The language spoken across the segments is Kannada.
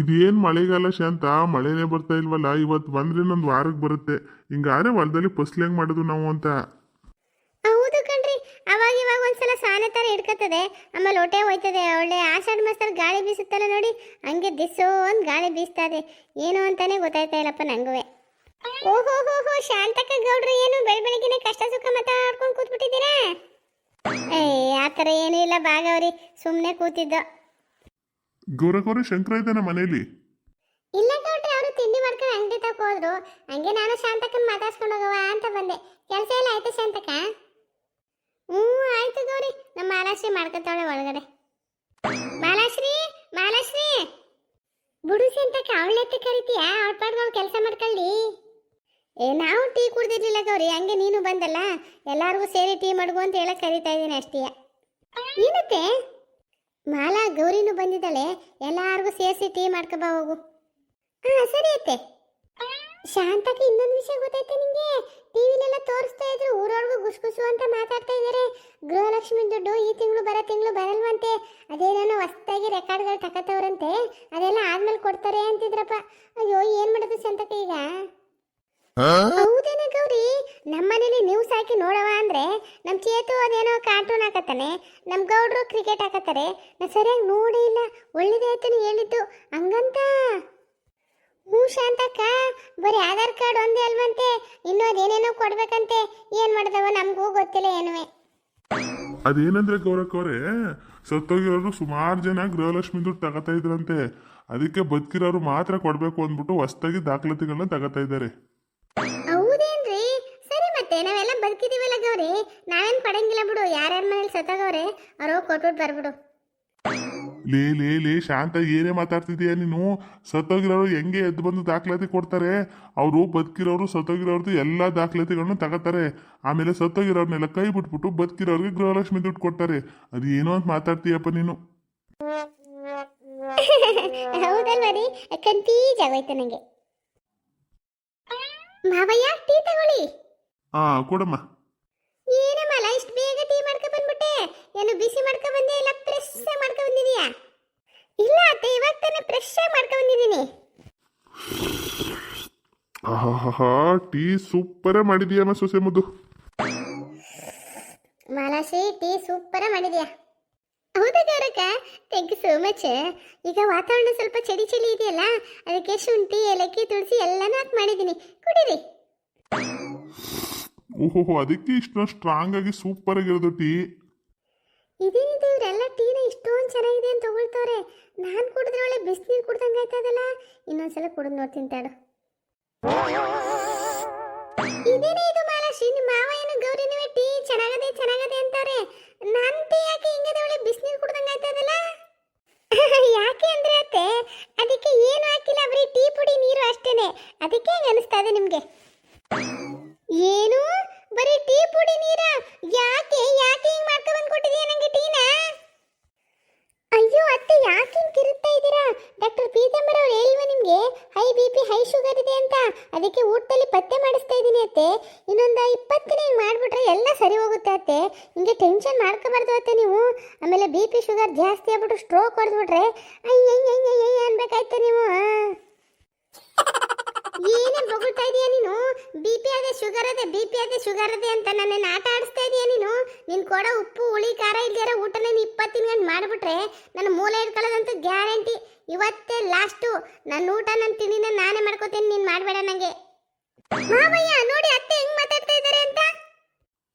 ಇದೇನ್ ಮಳೆಗಾಲ ಶಾಂತ, ಮಳೆನೇ ಬರ್ತಾ ಇಲ್ವಲ್ಲ. ಇವತ್ತು ಬಂದ್ರೆ ಇನ್ನೊಂದು ವಾರಕ್ಕೆ ಬರುತ್ತೆ. ಹಿಂಗಾದ್ರೆ ಹೊಲದಲ್ಲಿ ಫಸ್ಲ್ ಹೆಂಗ್ ಮಾಡೋದು ನಾವು ಅಂತ. ಹೌದು ಕಣ್ರಿ. ಅವಾಗ ಇವಾಗ ಒಂದ್ಸಲ ಸಾನೆ ತರ ಹಿಡ್ಕತ್ತದೆ, ಆಮೇಲೆ ಹೊಟ್ಟೆ ಹೋಯ್ತದೆ. ಒಳ್ಳೆ ಆಷಾಢ ಮಾಸದಲ್ಲಿ ಗಾಳಿ ಬೀಸುತ್ತಲ್ಲ ನೋಡಿ, ಹಂಗೆ ದಿಸೋ ಒಂದ್ ಗಾಳಿ ಬೀಸ್ತಾ ಇದೆ. ಏನು ಅಂತಾನೆ ಗೊತ್ತಾಯ್ತಾ ಇಲ್ಲಪ್ಪ ನಂಗುವೆ. ಓಹೋ ಹೋ ಹೋ, ಶಾಂತಕ್ಕ ಗೌಡ್ರು ಏನು ಬೆಳಬೆಳಗಿನ ಕಷ್ಟ ಸುಖ ಮಾತಾಡ್ಕೊಂಡು ಕೂತ್ಬಿಟ್ಟಿದ್ದೀರಾ? ಆ ಥರ ಏನೂ ಇಲ್ಲ ಭಾಗವ್ರಿ, ಸುಮ್ಮನೆ ಕೂತಿದ್ದೋ. ಗೌರಗೌರಿ ಶಂಕರ ಇದ್ದಾನ ಮನೇಲಿ? ಇಲ್ಲ ಗೌಡ್ರಿ, ಅವರು ತಿಂಡಿ ಮಾಡ್ಕೊಂಡು ಅಂಗಡಿ ತಕ ಹೋದ್ರು. ಹಂಗೆ ನಾನು ಶಾಂತಕ್ಕನ ಮಾತಾಡ್ಸ್ಕೊಂಡು ಹೋಗವ ಅಂತ ಬಂದೆ. ಕೆಲಸ ಎಲ್ಲ ಆಯ್ತು ಶಾಂತಕ್ಕ? ಹ್ಞೂ ಆಯ್ತು ಗೌರಿ, ನಮ್ಮ ಮಾಲಾಶ್ರೀ ಮಾಡ್ಕೊತಾಳೆ ಒಳಗಡೆ. ಮಾಲಾಶ್ರೀ, ಮಾಲಾಶ್ರೀ ಬುಡು ಶಾಂತಕ್ಕ, ಅವಳೆತ್ತೆ ಕರಿತೀಯಾ? ಅವಳ ಪಾಡ್ಗಳು ಕೆಲಸ ಮಾಡ್ಕೊಳ್ಳಿ. ನಾವು ಟೀ ಕುಡ್ದಿರ್ಲಿಲ್ಲ ಗೌರಿ, ಹಂಗೆ ನೀನು ಬಂದಲ್ಲ, ಎಲ್ಲಾರ್ಗೂ ಸೇರಿ ಟೀ ಮಡ್ಗು ಅಂತ ಹೇಳಕ್ ಕರಿತಾ ಇದ್ದೀನಿ ಅಷ್ಟೇ. ಏನತ್ತೆ? ಮಾಲಾ ಗೌರಿನೂ ಬಂದಿದ್ದಾಳೆ, ಎಲ್ಲಾರ್ಗೂ ಸೇರಿಸಿ ಟೀ ಮಾಡ್ಕೊಬಾ ಹೋಗು. ಹಾ ಸರಿ ಅತ್ತೆ. ಶಾಂತಕ್ಕೆ ಇನ್ನೊಂದು ವಿಷಯ ಗೊತ್ತೈತೆ ನಿಂಗೆ? ಟಿವಿಲೆಲ್ಲ ತೋರಿಸ್ತಾ ಇದ್ರು, ಊರೊಳಗೂ ಗುಸುಗುಸು ಅಂತ ಮಾತಾಡ್ತಾ ಇದ್ದಾರೆ. ಗೃಹಲಕ್ಷ್ಮಿ ದುಡ್ಡು ಈ ತಿಂಗಳು ಬರಲ್ವಂತೆ. ಅದೇನೇನೋ ಹೊಸ್ತಾಗಿ ರೆಕಾರ್ಡ್ಗಳು ತಕತ್ತವ್ರಂತೆ, ಅದೆಲ್ಲ ಆದ್ಮೇಲೆ ಕೊಡ್ತಾರೆ ಅಂತಿದ್ರಪ್ಪ. ಅಯ್ಯೋ ಏನ್ ಮಾಡೋದು ಶಾಂತಕ್ಕೆ ಈಗ? ಹೌದೇನ ಗೌರಿ? ನಮ್ಮನೇಲಿ ನ್ಯೂಸ್ ಹಾಕಿ ನೋಡವ ಅಂದ್ರೆ ನಮ್ ಚೇತು ಅದೇನೋ ಕಾರ್ಟೂನ್ ಹಾಕತ್ತಾನೆ, ನಮ್ ಗೌಡ್ರು ಕ್ರಿಕೆಟ್ ಹಾಕತ್ತಾರೆ. ನಾ ಸರಿಯಾಗಿ ನೋಡೇ ಇಲ್ಲ. ಒಳ್ಳೇದೇ ಆಯ್ತು ಹೇಳಿದ್ದು ಹಂಗಂತ. ಹ್ಞೂ ಶಾಂತಕ್ಕ, ಬರೀ ಆಧಾರ್ ಕಾರ್ಡ್ ಒಂದೇ ಅಲ್ವಂತೆ, ಇನ್ನೂ ಅದೇನೇನೋ ಕೊಡ್ಬೇಕಂತೆ. ಏನ್ ಮಾಡ್ದವ ನಮಗೂ ಗೊತ್ತಿಲ್ಲ ಏನುವೆ. ಅದೇನಂದ್ರೆ ಗೌರಕ್ಕವ್ರೆ, ಸತ್ತೋಗಿರೋರು ಸುಮಾರು ಜನ ಗೃಹಲಕ್ಷ್ಮಿ ದುಡ್ಡು ತಗೋತಾ ಇದ್ರಂತೆ. ಅದಕ್ಕೆ ಬದುಕಿರೋರು ಮಾತ್ರ ಕೊಡ್ಬೇಕು ಅಂದ್ಬಿಟ್ಟು ಹೊಸ್ದಾಗಿ ದಾಖಲಾತಿಗಳನ್ನ ತಗೋತಾ ಇದ್ದಾರೆ. ಹೌದೇನ್ರಿ? ಸರಿ, ಮತ್ತೆ ನಾವೆಲ್ಲ ಬದುಕಿದೀವಲ್ಲ ಗೌರಿ, ನಾವೇನ್ ಪಡಂಗಿಲ್ಲ ಬಿಡು. ಯಾರ್ಯಾರ ಮನೇಲಿ ಸತ್ತೋಗವ್ರೆ ಅವ್ರು ಕೊಟ್ಬಿಟ್ಟು ಬರ್ಬಿಡು. ಲೇ ಶಾಂತ, ಏನೇ ಮಾತಾಡ್ತಿದೀಯ ನೀನು? ಸತ್ತೋಗಿರೋರು ಹೆಂಗೆ ಎದ್ದು ಬಂದು ದಾಖಲಾತಿ ಕೊಡ್ತಾರೆ? ಅವರು ಬದುಕಿರೋರು ಸತ್ತೋಗಿರೋರ್ದು ಎಲ್ಲಾ ದಾಖಲಾತಿಗಳನ್ನ ತಗೋತಾರೆ. ಆಮೇಲೆ ಸತ್ತೋಗಿರೋರ್ನೆಲ್ಲ ಕೈ ಬಿಟ್ಬಿಟ್ಟು ಬದುಕಿರೋರಿಗೆ ಗೃಹಲಕ್ಷ್ಮಿ ದುಡ್ಡು ಕೊಡ್ತಾರೆ. ಅದು ಏನೋ ಅಂತ ಮಾತಾಡ್ತೀಯಪ್ಪ ನೀನು. ಹೌದಲ್ವ ರೀ? ಕನ್ಫ್ಯೂಸ್ ಆಗೋಯ್ತು ನಂಗೆ. ಮಾವಯ್ಯ, ಟೀ ತಗೊಳ್ಳಿ. ಹಾ ಕೊಡಮ್ಮ. ಏನಮ್ಮಲ್ಲ ಇಷ್ಟು ಬೇಗ ಟೀ ಮಾಡ್ಕೊ ಬಂದ್ಬಿಟ್ಟೆ? ಏನು ಬಿಸಿ ಮಾಡ್ಕೊ ಬಂದೆ ಇಲ್ಲ ಫ್ರೆಶ್ ಮಾಡ್ಕೊ ಬಂದಿದೀಯಾ? ಇಲ್ಲ ಅತ್ತೆ, ಇವಾಗ ತಾನೇ ಫ್ರೆಶ್ ಮಾಡ್ಕೊ ಬಂದಿದ್ದೀನಿ. ಆಹಾ, ಟೀ ಸೂಪರ್ ಮಾಡಿದೀಯಮ್ಮ ಸೊಸೆ ಮುದ್ದು. ಮಾಲಾಶ್ರೀ, ಟೀ ಸೂಪರ್ ಮಾಡಿದ್ಯಾ. ಹೌದಾ ಗೌರಕ್ಕ? Thank you so much. ಈಗ ವಾತಾವರಣ ಸ್ವಲ್ಪ ಚಳಿ ಚಳಿ ಇದೆಯಲ್ಲ, ಅದಕ್ಕೆ ಶುಂಠಿ ಏಲಕ್ಕಿ ತುಳಸಿ ಎಲ್ಲನೂ ಹಾಕಿ ಮಾಡಿದ್ದೀನಿ, ಕುಡೀರಿ. ಓಹೋ, ಅದಕ್ಕೆ ಇಷ್ಟೊಂದು ಸ್ಟ್ರಾಂಗ್ ಆಗಿ ಸೂಪರ್ ಆಗಿರೋದು ಟೀ. ಇದೇನಿದೆ, ಇವರೆಲ್ಲ ಟೀನ ಇಷ್ಟೊಂದು ಚೆನ್ನಾಗಿದೆ ಅಂತ ತಗೊಳ್ತವ್ರೆ. ನಾನು ಕುಡಿದ್ರೆ ಒಳ್ಳೆ ಬಿಸಿನೀರು ಕುಡ್ದಂಗೆ ಆಯ್ತದಲ್ಲ. ಇನ್ನೊಂದ್ಸಲ ಕುಡಿದು ನೋಡ್ತೀನಿ ತಾಡು. ಇದೇನೇ ಇದು ಮಾಲಾಶ್ರೀ, ನಿಮ್ಮ ಮಾವ ಏನು ಗೌರಿನವೇ ಟೀ ಚೆನ್ನಾಗದೆ ಅಂತಾರೆ. ನನ್ನ ಟೀ ಯಾಕೆ ಹಿಂಗದೆ ಒಳ್ಳೆ ಬಿಸಿನೀರು ಕುಡ್ದಂಗೆ ಆಯ್ತದಲ್ಲ? ಯಾಕೆ ಅಂದ್ರೆ ಅತ್ತೆ, ಅದಕ್ಕೆ ಏನು ಹಾಕಿಲ್ಲ, ಬರೀ ಟೀ ಪುಡಿ ನೀರು ಅಷ್ಟೇನೆ. ಅದಕ್ಕೆ ಹೆಂಗೆ ಅನಿಸ್ತಾ ಇದೆ ನಿಮಗೆ? ಏನು ಬರೀ ಟೀ ಪುಡಿ ನೀರ? ಯಾಕೆ ಹಿಂಗ್ ಮಾಡ್ಕೊ ಬಂದು ಕೊಟ್ಟಿದೀಯ ನಂಗೆ ಟೀನ? ಅಯ್ಯೋ ಅತ್ತೆ, ಯಾಕೆ ಹಿಂಗ್ ಕಿರುತ್ತಾ ಇದ್ದೀರಾ? ಡಾಕ್ಟರ್ ಪೀತಾಂಬರ್ ಅವ್ರು ಹೇಳಿಲ್ವ ನಿಮ್ಗೆ ಹೈ BP ಹೈ ಶುಗರ್ ಇದೆ ಅಂತ? ಅದಕ್ಕೆ ಊಟದಲ್ಲಿ ಪತ್ತೆ ಮಾಡಿಸ್ತಾ ಇದ್ದೀನಿ ಅತ್ತೆ. ಇನ್ನೊಂದು 20 ದಿನ ಹಿಂಗೆ ಮಾಡಿಬಿಟ್ರೆ ಎಲ್ಲ ಸರಿ ಹೋಗುತ್ತೆ ಅತ್ತೆ. ಹಿಂಗೆ ಟೆನ್ಷನ್ ಮಾಡ್ಕೋಬಾರ್ದು ಅತ್ತೆ ನೀವು. ಆಮೇಲೆ BP ಶುಗರ್ ಜಾಸ್ತಿ ಆಗ್ಬಿಟ್ಟು ಸ್ಟ್ರೋಕ್ ಹೊಡೆದ್ಬಿಟ್ರೆ ಅಯ್ಯ ಅನ್ಬೇಕಾಯ್ತು ನೀವು. ಏನೇನು ಬೊಗಳ್ತಾ ಇದೀಯ ನೀನು? BP ಅದೇ ಶುಗರ್ ಅದೇ ಅಂತ ನನ್ನನ್ನು ಆಟ ಆಡಿಸ್ತಾ ಇದೀಯ ನೀನು. ನೀನು ಕೊಡೋ ಉಪ್ಪು ಹುಳಿ ಖಾರ ಇಲ್ದಿರೋ ಊಟನ 20 ದಿನ ಮಾಡಿಬಿಟ್ರೆ ನನ್ನ ಮೂಲೆ ಇಟ್ಕೊಳ್ಳೋದಂತೂ ಗ್ಯಾರಂಟಿ. ಇವತ್ತೇ ಲಾಸ್ಟು. ನನ್ನ ಊಟ ನನ್ನ ತಿಂಡಿನ ನಾನೇ ಮಾಡ್ಕೋತೀನಿ, ನೀನು ಮಾಡಬೇಡ ನನಗೆ. ಮಾವಯ್ಯ ನೋಡಿ ಅತ್ತೆ ಹೆಂಗ್ ಮಾತಾಡ್ತಾ ಇದ್ದಾರೆ ಅಂತ.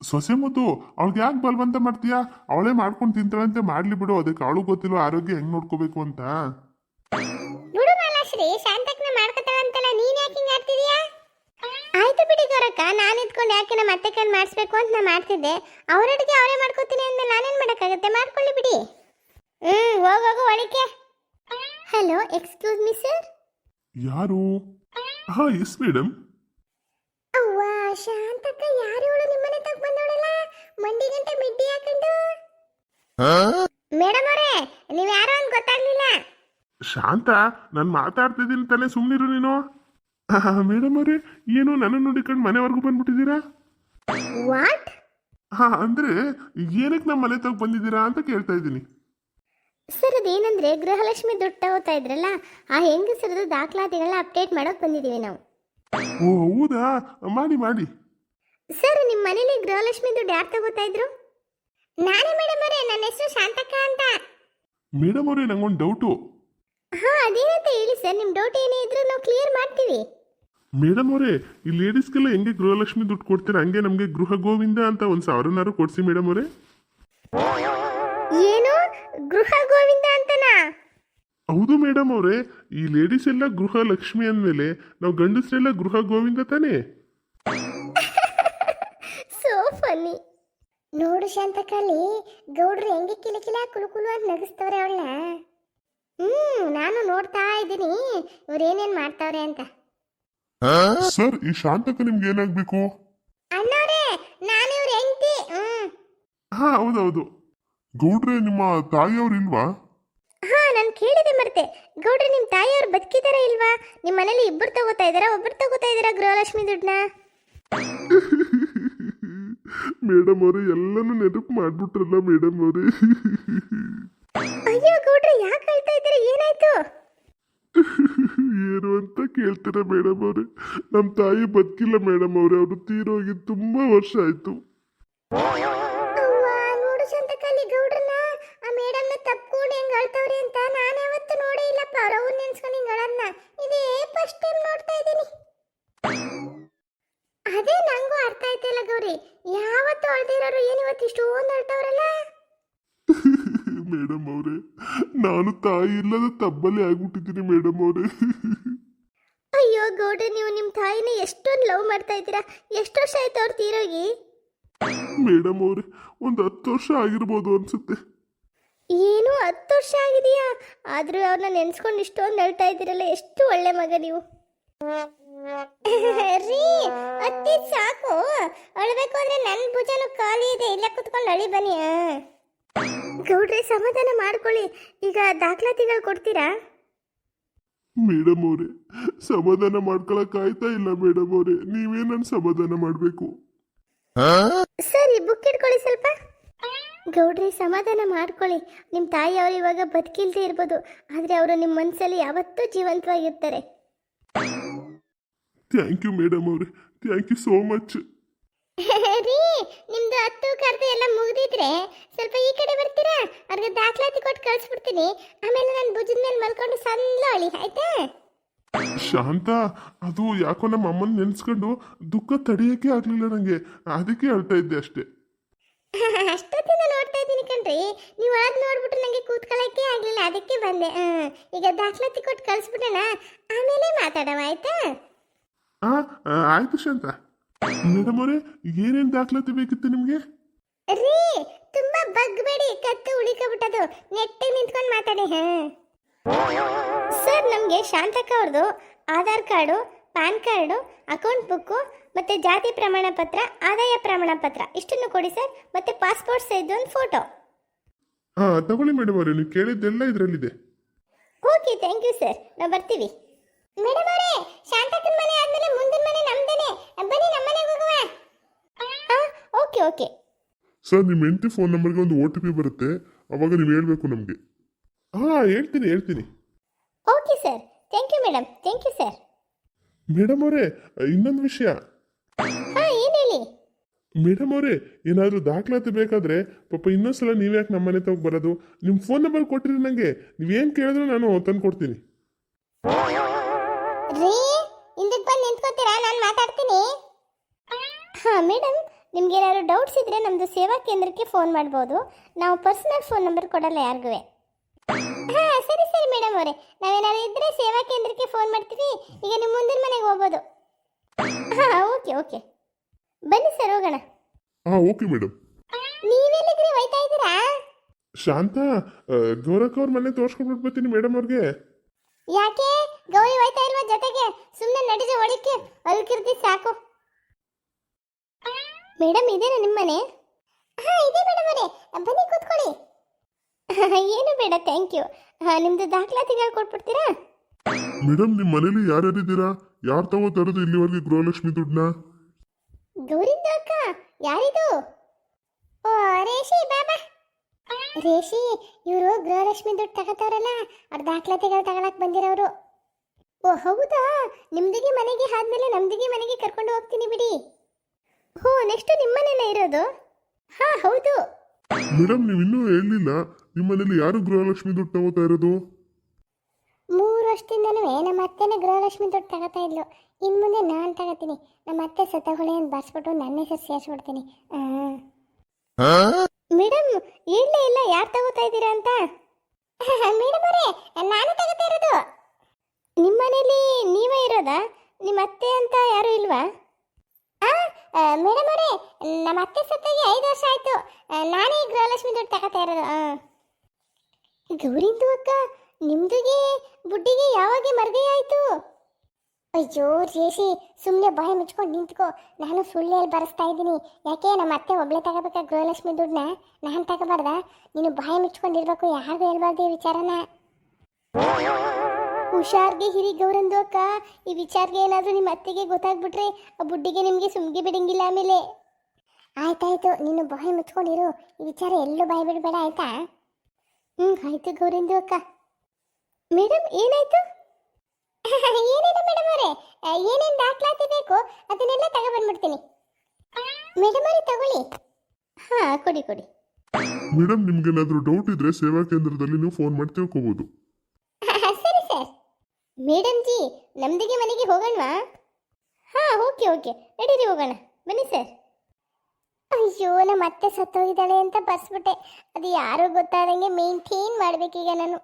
ಸೊಸೆ ಮುದ್ದು, ಅವಳಿಗೆ ಯಾಕೆ ಬಲವಂತ ಮಾಡ್ತೀಯಾ? ಅವಳೇ ಮಾಡ್ಕೊಂಡು ತಿಂತಾಳಂತೆ, ಮಾಡ್ಲಿ ಬಿಡು. ಅದಕ್ಕೆ ಅವಳು ಗೊತ್ತಿಲ್ವ ಆರೋಗ್ಯ ಹೆಂಗ್ ನೋಡ್ಕೋಬೇಕು ಅಂತ. ಬಿಡು ಮಾಲಾಶ್ರೀ, ಶಾಂತಕ್ನ ಮಾಡ್ಕೊತಾಳಂತಲ್ಲ, ನೀನ್ ಯಾಕೆ ಹಿಂಗ್ ಆಡ್ತಿದೀಯಾ? ಆಯ್ತು ಬಿಡಿ ಗೌರಕ್ಕ, ನಾನು ಇದ್ಕೊಂಡು ಯಾಕೆ ನಮ್ಮ ಅತ್ತೆ ಕೈಲಿ ಮಾಡಿಸ್ಬೇಕು ಅಂತ ನಾ ಮಾಡ್ತಿದ್ದೆ. ಅವ್ರ ಅಡುಗೆ ಅವರೇ ಮಾಡ್ಕೋತೀನಿ ಅಂದ್ಮೇಲೆ ನಾನೇನು ಮಾಡೋಕ್ಕಾಗುತ್ತೆ, ಮಾಡ್ಕೊಳ್ಳಿ ಬಿಡಿ. ಹೋಗು ಒಳಕ್ಕೆ. Hello, excuse me sir. ಯಾರು? ಹಾ ಎಸ್ ಮೇಡಮ್. ಅವ್ವ, ಶಾಂತಕ್ಕ ಯಾರು ಇವಳು? ನಿಮ್ಮನೆ ತಗ ಬಂದವಳಲ್ಲ, ಮಂಡಿ ಗಂಟೆ ಮಿಡ್ಡಿ ಹಾಕೊಂಡು. ಮೇಡಮ್ ಅವರೇ, ನೀವು ಯಾರೋ ಅಂತ ಗೊತ್ತಾಗ್ಲಿಲ್ಲ. ಶಾಂತ, ನಾನು ಮಾತಾಡ್ತಿದ್ದೀನಿ ತಾನೇ, ಸುಮ್ಮನಿರು ನೀನು. ಮೇಡಮ್ ಅವರೇ, ಏನು ನನ್ನ ನೋಡಿಕೊಂಡು ಮನೆವರೆಗೂ ಬಂದ್ಬಿಟ್ಟಿದ್ದೀರಾ? ವಾಟ್? ಹಾ, ಅಂದ್ರೆ ಏನಕ್ಕೆ ನಮ್ಮ ಮನೆ ತಗ ಬಂದಿದ್ದೀರಾ ಅಂತ ಕೇಳ್ತಾ ಇದ್ದೀನಿ. ಸರ್, ಏನಂದ್ರೆ ಗೃಹಲಕ್ಷ್ಮಿ ದುಡ್ಡು ತಗೋತಾ ಇದ್ರಲ್ಲ ಆ ಹೆಂಗಸರದು ದಾಖಲಾತಿಗಳನ್ನ ಅಪ್ಡೇಟ್ ಮಾಡೋಕೆ ಬಂದಿದ್ದೀವಿ ನಾವು. ಓ ಹೌದಾ, ಮಾಡಿ ಮಾಡಿ. ಸರ್ ನಿಮ್ಮ ಮನೇಲಿ ಗೃಹಲಕ್ಷ್ಮಿ ದುಡ್ಡು ಯಾರು ತಗೋತಾ ಇದ್ರು? ನಾನೇ ಮೇಡಮ್ ಅವರೇ, ನನ್ನ ಹೆಸರು ಶಾಂತಕ್ಕ ಅಂತ. ಮೇಡಮ್ ಅವರೇ, ನಂಗೊಂದು ಡೌಟು. ಹಾ ಅದೇನಂತ ಹೇಳಿ ಸರ್, ನಿಮ್ಮ ಡೌಟ್ ಏನೇ ಇದ್ರೂ ನಾವು ಕ್ಲಿಯರ್ ಮಾಡ್ತೀವಿ. ಮೇಡಮ್ ಅವರೇ, ಈ ಲೇಡೀಸ್ಗೆಲ್ಲ ಹೆಂಗೆ ಗೃಹಲಕ್ಷ್ಮಿ ದುಡ್ಡು ಕೊಡ್ತೀರಾ ಹಂಗೆ ನಮಗೆ ಗೃಹ ಗೋವಿಂದ ಅಂತ 1,000 ಕೊಡ್ಸಿ ಮೇಡಮ್ ಅವರೇ. ಏನು ಗೃಹ ಗೋವಿಂದ ಅಂತನಾ? ಹೌದು ಮೇಡಮ್ ಅವರೇ, ಈ ಲೇಡೀಸ್ ಎಲ್ಲ ಗೃಹ ಲಕ್ಷ್ಮಿ ಅಂದಮೇಲೆ ನಾವು ಗಂಡಸರೆಲ್ಲ ಗೃಹ ಗೋವಿಂದ ತಾನೇ. ಸೋ ಫನಿ. ನೋಡು ಶಾಂತಕಲ್ಲಿ ಗೌಡ್ರು ಹೆಂಗೆ ಕಿಲಕಿಲ ಕುಲು ಅಂತ ನಗಿಸ್ತವ್ರೆ ಅವಳನ್ನ. ನಾನು ನೋಡ್ತಾ ಇದ್ದೀನಿ ಇವ್ರು ಏನೇನ್ ಮಾಡ್ತಾವ್ರೆ ಅಂತ. ಸರ್, ಈ ಶಾಂತಕ ನಿಮ್ಗೆ ಏನಾಗ್ಬೇಕು? ಅಣ್ಣವ್ರೆ, ನಾನು ಇವ್ರ ಹೆಂಡತಿ. ಹಾ ಹೌದೌದು. ಗೌಡ್ರೆ, ನಿಮ್ಮ ತಾಯಿಯವ್ರು ಇಲ್ವಾ? ಹಾ ನಾನು ಕೇಳಿದೆ ಮರ್ತೆ. ಗೌಡ್ರೆ, ನಿಮ್ಮ ತಾಯಿಯವ್ರು ಬದುಕಿದಾರ ಇಲ್ವಾ? ನಿಮ್ಮ ಮನೇಲಿ ಇಬ್ಬರು ತಗೋತಾ ಇದಾರಾ, ಒಬ್ಬರು ತಗೋತಾ ಇದಾರಾ ಗೃಹಲಕ್ಷ್ಮಿ ದುಡ್ಡನ್ನ? ಮೇಡಮ್ ಅವರೇ, ಎಲ್ಲನೂ ನೆನಪು ಮಾಡ್ಬಿಟ್ರಲ್ಲ ಮೇಡಮ್ ಅವರೇ. ಅಯ್ಯೋ ಗೌಡ್ರೆ, ಯಾಕೆ ಹೇಳ್ತಾ ಇದ್ದೀರಾ? ಏನಾಯ್ತು? ಏನು ಅಂತ ಕೇಳ್ತೀರಾ ಮೇಡಮ್ ಅವರೇ? ನಮ್ಮ ತಾಯಿ ಬದುಕಿಲ್ಲ ಮೇಡಮ್ ಅವರೇ, ಅವರು ತೀರೋಗಿ ತುಂಬಾ ವರ್ಷ ಆಯ್ತು. ನೋಡು ಶಾಂತಕಲ್ಲಿ ಗೌಡ್ರನ್ನ ಆ ಮೇಡಮ್ನ ತಪ್ಕೊಂಡು ಹೆಂಗ್ ಅಳ್ತವ್ರೆ ಅಂತ ನಾನು ಯಾವತ್ತೂ ನೋಡೇ ಇಲ್ಲಪ್ಪ. ಅವ್ರವ್ನ ನೆನ್ಸ್ಕೊಂಡು ಹಿಂಗ್ ಅಳನ್ನ ಇದೇ ಫಸ್ಟ್ ಟೈಮ್ ನೋಡ್ತಾ ಇದ್ದೀನಿ. ಅದೇ ನಂಗೂ ಅರ್ಥ ಆಯ್ತಿಲ್ಲ ಗೌರಿ, ಯಾವತ್ತೂ ಅಳ್ದಿರೋರು ಏನಿವತ್ತು ಇಷ್ಟೊಂದು ಅಳ್ತವ್ರಲ್ಲ. ಮೇಡಮ್ ಅವರೇ, ನಾನು ತಾಯಿ ಇಲ್ಲದ ತಬ್ಬಲಿ ಆಗ್ಬಿಟ್ಟಿದ್ದೀನಿ ಮೇಡಮ್ ಅವರೇ. ಅಯ್ಯೋ ಗೌಡ್ರೆ, ನೀವು ನಿಮ್ಮ ತಾಯಿನ ಎಷ್ಟೊಂದು ಲವ್ ಮಾಡ್ತಾ ಇದ್ದೀರಾ. ಎಷ್ಟು ವರ್ಷ ಆಯ್ತು ಅವ್ರು ತೀರೋಗಿ? ಮೇಡಮ್ ಅವರೇ, ಒಂದು 10 ವರ್ಷ ಆಗಿರ್ಬೋದು ಅನ್ಸುತ್ತೆ. ಏನು 10 ವರ್ಷ ಆಗಿದೆಯಾ? ಆದ್ರೂ ಅವ್ರನ್ನ ನೆನ್ಸ್ಕೊಂಡು ಇಷ್ಟೊಂದು ಅಳ್ತಾ ಇದ್ದೀರಲ್ಲ, ಎಷ್ಟು ಒಳ್ಳೆ ಮಗ ನೀವು. ರೀ ಅತ್ತಿ ಸಾಕು, ಅಳ್ಬೇಕು ಅಂದ್ರೆ ನನ್ನ ಭುಜನು ಖಾಲಿ ಇದೆ, ಇಲ್ಲ ಕುತ್ಕೊಂಡು ಅಳಿ ಬನ್ನಿ. ಗೌಡ್ರೆ ಸಮಾಧಾನ ಮಾಡ್ಕೊಳ್ಳಿ. ಈಗ ದಾಖಲಾತಿಗಳು ಕೊಡ್ತೀರಾ? ಮೇಡಮ್ ಅವರೇ, ಸಮಾಧಾನ ಮಾಡ್ಕೊಳಕ್ ಆಯ್ತಾ ಇಲ್ಲ ಮೇಡಮ್ ಅವರೇ, ನೀವೇ ನನ್ನ ಸಮಾಧಾನ ಮಾಡಬೇಕು. ಸರಿ ಬುಕ್ ಇಟ್ಕೊಳ್ಳಿ ಸ್ವಲ್ಪ. ಗೌಡ್ರೆ ಸಮಾಧಾನ ಮಾಡ್ಕೊಳ್ಳಿ. ನಿಮ್ಮ ತಾಯಿ ಅವರು ಇವಾಗ ಬದುಕಿಲ್ದೇ ಇರ್ಬೋದು, ಆದರೆ ಅವರು ನಿಮ್ಮ ಮನಸ್ಸಲ್ಲಿ ಯಾವತ್ತೂ ಜೀವಂತವಾಗಿರ್ತಾರೆ. ಥ್ಯಾಂಕ್ ಯು ಮೇಡಮ್ ಅವರೇ, ಥ್ಯಾಂಕ್ ಯು ಸೋ ಮಚ್. ರೀ ನಿಮ್ದು 10 ಕರ್ದು ಎಲ್ಲ ಮುಗಿದಿದ್ರೆ ಸ್ವಲ್ಪ ಈ ಕಡೆ ಬರ್ತೀರಾ? ಅವ್ರಿಗೆ ದಾಖಲಾತಿ ಕೊಟ್ಟು ಕಳಿಸ್ಬಿಡ್ತೀನಿ. ಆಮೇಲೆ ನಾನು ಭುಜದ ಮೇಲೆ ಮಲ್ಕೊಂಡು ಸಂದ್ಲೋಳಿ, ಆಯ್ತಾ? ಶಾಂತ, ಅದು ಯಾಕೋ ನಮ್ಮ ಅಮ್ಮನ ನೆನ್ಸ್ಕೊಂಡು ದುಃಖ ತಡೆಯೋಕೆ ಆಗ್ಲಿಲ್ಲ ನಂಗೆ, ಅದಕ್ಕೆ ಅಳ್ತಾ ಇದ್ದೆ ಅಷ್ಟೇ. ಅಷ್ಟೊತ್ತಿಂದ ನೋಡ್ತಾ ಇದ್ದೀನಿ ಕಣ್ರಿ, ನೀವು ಒಳಗೆ ನೋಡ್ಬಿಟ್ಟು ನನಗೆ ಕೂತ್ಕೊಳ್ಳೋಕ್ಕೆ ಆಗಲಿಲ್ಲ, ಅದಕ್ಕೆ ಬಂದೆ. ಈಗ ದಾಖಲಾತಿ ಕೊಟ್ಟು ಕಳಿಸ್ಬಿಡೋಣ, ಆಮೇಲೆ ಮಾತಾಡೋಣ, ಆಯ್ತಾ? ಆಯ್ತು ಶಾಂತ. ಮೇಡಮ್ ಅವರೇ, ಏನೇನು ದಾಖಲಾತಿ ಬೇಕಿತ್ತು ನಿಮಗೆ? ರೀ ತುಂಬಾ ಬಗ್ಬೇಡಿ, ಕತ್ತು ಉಳಿಕಬಿಟ್ಟದು, ನೆಟ್ಟಗೆ ನಿಂತ್ಕೊಂಡು ಮಾತಾಡಿ. ಸರ್, ನಮಗೆ ಶಾಂತಕ್ಕ ಅವ್ರದ್ದು Aadhaar card, PAN card, account book ಮತ್ತೆ ಜಾತಿ ಪ್ರಮಾಣ ಪತ್ರ, ಆದಾಯ ಪ್ರಮಾಣ ಪತ್ರ ಇಷ್ಟನ್ನು ಕೊಡಿ ಸರ್. ಮತ್ತೆ ಪಾಸ್ಪೋರ್ಟ್ ಸೈಜ್ ಒಂದು ಫೋಟೋ. ತಗೊಳ್ಳಿ ಮೇಡಮ್ ಅವರೇ, ನೀವು ಕೇಳಿದ್ದೆಲ್ಲ ಇದರಲ್ಲಿದೆ. ಓಕೆ, ಥ್ಯಾಂಕ್ ಯು ಸರ್, ನಾವು ಬರ್ತೀವಿ. ಮೇಡಮ್ ಅವರೇ, ಶಾಂತಕ್ಕನ ಮನೆ ಆದ್ಮೇಲೆ ಮುಂದಿನ ಮನೆ ನಮ್ದೇನೆ, ಬನ್ನಿ ನಮ್ಮ ಮನೆಗೆ ಹೋಗುವ. ಓಕೆ ಓಕೆ ಸರ್, ನಿಮ್ಮ ಹೆಂಡತಿ ಫೋನ್ ನಂಬರ್ಗೆ ಒಂದು OTP ಬರುತ್ತೆ, ಅವಾಗ ನೀವು ಹೇಳ್ಬೇಕು ನಮಗೆ. ಹೇಳ್ತೀನಿ. Okay sir, thank you madam, thank you sir. Madam ಅವರೇ, ಇನ್ನೊಂದು ವಿಷಯ. ಏನು ಹೇಳಿ? ಮೇಡಮ್ ಅವರೇ, ಏನಾದರೂ ದಾಖಲಾತಿ ಬೇಕಾದ್ರೆ ಪಾಪ ಇನ್ನೊಂದ್ಸಲ ನೀವ್ಯಾಕೆ ನಮ್ಮ ಮನೆ ತಗೋ ಬರೋದು? ನಿಮ್ಮ ಫೋನ್ ನಂಬರ್ ಕೊಟ್ಟಿರಿ ನನಗೆ, ನೀವೇನು ಕೇಳಿದ್ರು ನಾನು ತಂದು ಕೊಡ್ತೀನಿ. ರೀ ಹಿಂದಕ್ಕೆ ಬಂದು ನಿಂತ್ಕೋತೀರಾ? ನಾನು ಮಾತಾಡ್ತೀನಿ. ಮೇಡಮ್, ನಿಮ್ಗೆ ಏನಾದ್ರು ಡೌಟ್ಸ್ ಇದ್ರೆ ನಮ್ಮದು ಸೇವಾ ಕೇಂದ್ರಕ್ಕೆ ಫೋನ್ ಮಾಡ್ಬೋದು. ನಾವು ಪರ್ಸನಲ್ ಫೋನ್ ನಂಬರ್ ಕೊಡಲ್ಲ ಯಾರಿಗೂ. ಸರಿ ಮೇಡಮ್ ಅವರೇ, ನಾವೇನಾದ್ರು ಇದ್ರೆ ಸೇವಾ ಕೇಂದ್ರಕ್ಕೆ ಫೋನ್ ಮಾಡ್ತೀವಿ. ಈಗ ನೀವು ಮುಂದಿನ ಮನೆಗೆ ಹೋಗ್ಬೋದು. ಓಕೆ ಬನ್ನಿ ಸರ್, ಹೋಗೋಣ. Okay madam. ನೀವೆಲ್ಲಿಗ್ರಿ ಹೋಯ್ತಾ ಇದ್ದೀರಾ? ಶಾಂತ, ಗೌರಕ್ ಅವ್ರ ಮನೆ ತೋರ್ಸ್ಕೊಂಡ್ಬಿಟ್ಟು ಬರ್ತೀನಿ ಮೇಡಮ್ ಅವ್ರಿಗೆ. ಯಾಕೆ ಗೌರಿ ಹೋಯ್ತಾ ಇಲ್ವಾ ಜೊತೆಗೆ? ಸುಮ್ಮನೆ ನಡಿಜ ಒಳಿಕೆ ಅಲ್ಕಿರ್ತಿ ಸಾಕು. ಮೇಡಮ್, ಇದೇನಾ ನಿಮ್ಮ ಮನೆ? ಇದೆ ಮೇಡಮ್ ಅವರೇ, ಬನ್ನಿ ಕೂತ್ಕೊಳ್ಳಿ. ಏನು ಬೇಡ, ಥ್ಯಾಂಕ್ ಯು. ನಿಮ್ದು ದಾಖಲಾತಿಗಳು ಕೊಟ್ಬಿಡ್ತೀರಾ? ಮೇಡಮ್, ನಿಮ್ಮ ಮನೇಲಿ ಯಾರ್ಯಾರಿದ್ದೀರಾ? ಯಾರು ತಗೋತಾರದು ಇಲ್ಲಿವರೆಗೆ ಗೃಹಲಕ್ಷ್ಮಿ ದುಡ್ಡನ್ನ? ಗೌರಿಂದ ಅಕ್ಕ, ಯಾರಿದು? ಓ ರೇಷಿ ಬಾಬಾ. ರೇಷಿ, ಇವರು ಗೃಹಲಕ್ಷ್ಮಿ ದುಡ್ಡು ತಗೋತಾವ್ರಲ್ಲ, ಅವ್ರ ದಾಖಲಾತಿಗಳು ತಗೊಳಕ್ ಬಂದಿರೋರು. ಓ ಹೌದಾ, ನಿಮ್ದಿಗೆ ಮನೆಗೆ ಆದ್ಮೇಲೆ ನಮ್ದಿಗೆ ಮನೆಗೆ ಕರ್ಕೊಂಡು ಹೋಗ್ತೀನಿ ಬಿಡಿ. ಹೋ, ನೆಕ್ಸ್ಟ್ ನಿಮ್ಮನೇನ ಇರೋದು? ಹಾ ಹೌದು. ಮೇಡಮ್ ನೀವು ಇನ್ನೂ ಹೇಳಿಲ್ಲ, ನಿಮ್ಮ ಮನೇಲಿ ಯಾರು ಗೃಹಲಕ್ಷ್ಮಿ ದುಡ್ಡು ತಗೋತಾ ಇರೋದು? 3 ವರ್ಷದಿಂದನೂ ನಮ್ಮ ಅತ್ತೆನೇ ಗೃಹಲಕ್ಷ್ಮಿ ದುಡ್ಡು ತಗೋತಾ ಇದ್ಲು. ಇನ್ನು ಮುಂದೆ ನಾನು ತಗೋತೀನಿ. ನಮ್ಮ ಅತ್ತೆ ಸತ್ತಗೊಳೆ ಅಂತ ಬರ್ಸ್ಬಿಟ್ಟು ನನ್ನ ಹೆಸರು ಸೇರಿಸ್ಬಿಡ್ತೀನಿ. ಮೇಡಮ್ ಹೇಳಲೇ ಇಲ್ಲ ಯಾರು ತಗೋತಾ ಇದ್ದೀರಾ ಅಂತ. ಮೇಡಮ್ ಅವರೇ, ನಾನು ತಗೋತಾ ಇರೋದು. ನಿಮ್ಮ ಮನೇಲಿ ನೀವೇ ಇರೋದಾ? ನಿಮ್ಮ ಅತ್ತೆ ಅಂತ ಯಾರು ಇಲ್ವಾ? ಮೇಡಮ್ ಅವರೇ, ನಮ್ಮ ಅತ್ತೆ ಸತ್ತಾಗಿ 5 ವರ್ಷ ಆಯ್ತು. ನಾನೇ ಗೃಹಲಕ್ಷ್ಮಿ ದುಡ್ಡು ತಗೋತಾ ಇರೋದು. ಗೌರಿಂದು ಅಕ್ಕ, ನಿಮ್ದುಗೆ ಬುಡ್ಡಿಗೆ ಯಾವಾಗ ಮರ್ಗೈ ಆಯ್ತು? ಅಯ್ಯೋ ಜೇಸಿ, ಸುಮ್ಮನೆ ಬಾಯಿ ಮುಚ್ಕೊಂಡು ನಿಂತ್ಕೋ. ನಾನು ಸುಳ್ಳು ಹೇಳಿ ಬರೆಸ್ತಾ ಇದ್ದೀನಿ. ಯಾಕೆ ನಮ್ಮ ಅತ್ತೆ ಒಬ್ಳೆ ತಗೋಬೇಕಾ ಗೃಹಲಕ್ಷ್ಮಿ ದುಡ್ಡನ್ನ? ನಾನು ತಗೋಬಾರ್ದ? ನೀನು ಬಾಯಿ ಮುಚ್ಕೊಂಡಿರ್ಬೇಕು, ಯಾರಿಗೂ ಹೇಳ್ಬಾರ್ದು ಈ ವಿಚಾರನ. ಹುಷಾರ್ಗೆ ಹಿರಿ ಗೌರಂದು ಅಕ್ಕ. ಈ ವಿಚಾರಗೆ ಏನಾದರೂ ನಿಮ್ಮ ಅತ್ತೆಗೆ ಗೊತ್ತಾಗ್ಬಿಟ್ರೆ ಆ ಬುಡ್ಡಿಗೆ ನಿಮಗೆ ಸುಮ್ಗೆ ಬಿಡಂಗಿಲ್ಲ ಆಮೇಲೆ. ಆಯ್ತಾಯ್ತು, ನೀನು ಬಾಯಿ ಮುಚ್ಕೊಂಡಿರು. ಈ ವಿಚಾರ ಎಲ್ಲೂ ಬಾಯಿ ಬಿಡಬೇಡ, ಆಯ್ತಾ? ಆಯ್ತು ಗೌರಿಂದು ಅಕ್ಕ. ಮೇಡಮ್ ಏನಾಯ್ತು? ಏನಿಲ್ಲ ಮೇಡಮ್ ಅವರೇ, ಏನೇನು ದಾಖಲಾತಿ ಬೇಕು ಅದನ್ನೆಲ್ಲ ತಗೊಬಂದ್ಬಿಡ್ತೀನಿ. ಮೇಡಮ್ ಅವರೇ ತಗೊಳ್ಳಿ. ಹಾ ಕೊಡಿ ಕೊಡಿ. ಮೇಡಮ್ ನಿಮ್ಗೇನಾದ್ರೂ ಡೌಟ್ ಇದ್ರೆ ಸೇವಾ ಕೇಂದ್ರದಲ್ಲಿ ನೀವು ಫೋನ್ ಮಾಡಿ ತಿಳ್ಕೊಬೋದು. ಸರಿ ಸರ್. ಮೇಡಮ್ ಜಿ, ನಮ್ದಿಗೆ ಮನೆಗೆ ಹೋಗೋಣವಾ? ಹಾ ಓಕೆ ಓಕೆ, ನಡೀರಿ ಹೋಗೋಣ, ಬನ್ನಿ ಸರ್. ಅಯ್ಯೋ, ನಮ್ಮ ಅತ್ತೆ ಸತ್ತೋಗಿದ್ದಾಳೆ ಅಂತ ಬರ್ಸ್ಬಿಟ್ಟೆ. ಅದು ಯಾರು ಗೊತ್ತಾದಂಗೆ ಮೇಂಟೈನ್ ಮಾಡಬೇಕೀಗ ನಾನು.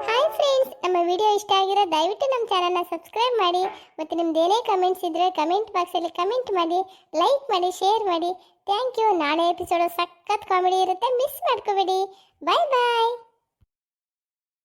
ಹಾಯ್ ಫ್ರೆಂಡ್ಸ್, ನಮ್ಮ ವಿಡಿಯೋ ಇಷ್ಟ ಆಗಿರೋ ದಯವಿಟ್ಟು ನಮ್ಮ ಚಾನಲ್ನ ಸಬ್ಸ್ಕ್ರೈಬ್ ಮಾಡಿ. ಮತ್ತು ನಿಮ್ದು ಏನೇ ಕಮೆಂಟ್ಸ್ ಇದ್ದರೆ ಕಮೆಂಟ್ ಬಾಕ್ಸಲ್ಲಿ ಕಮೆಂಟ್ ಮಾಡಿ, ಲೈಕ್ ಮಾಡಿ, ಶೇರ್ ಮಾಡಿ. Thank you. ನಾಳೆ ಎಪಿಸೋಡು ಸಖತ್ ಕಾಮಿಡಿ ಇರುತ್ತೆ, ಮಿಸ್ ಮಾಡ್ಕೋಬೇಡಿ. ಬಾಯ್ ಬಾಯ್.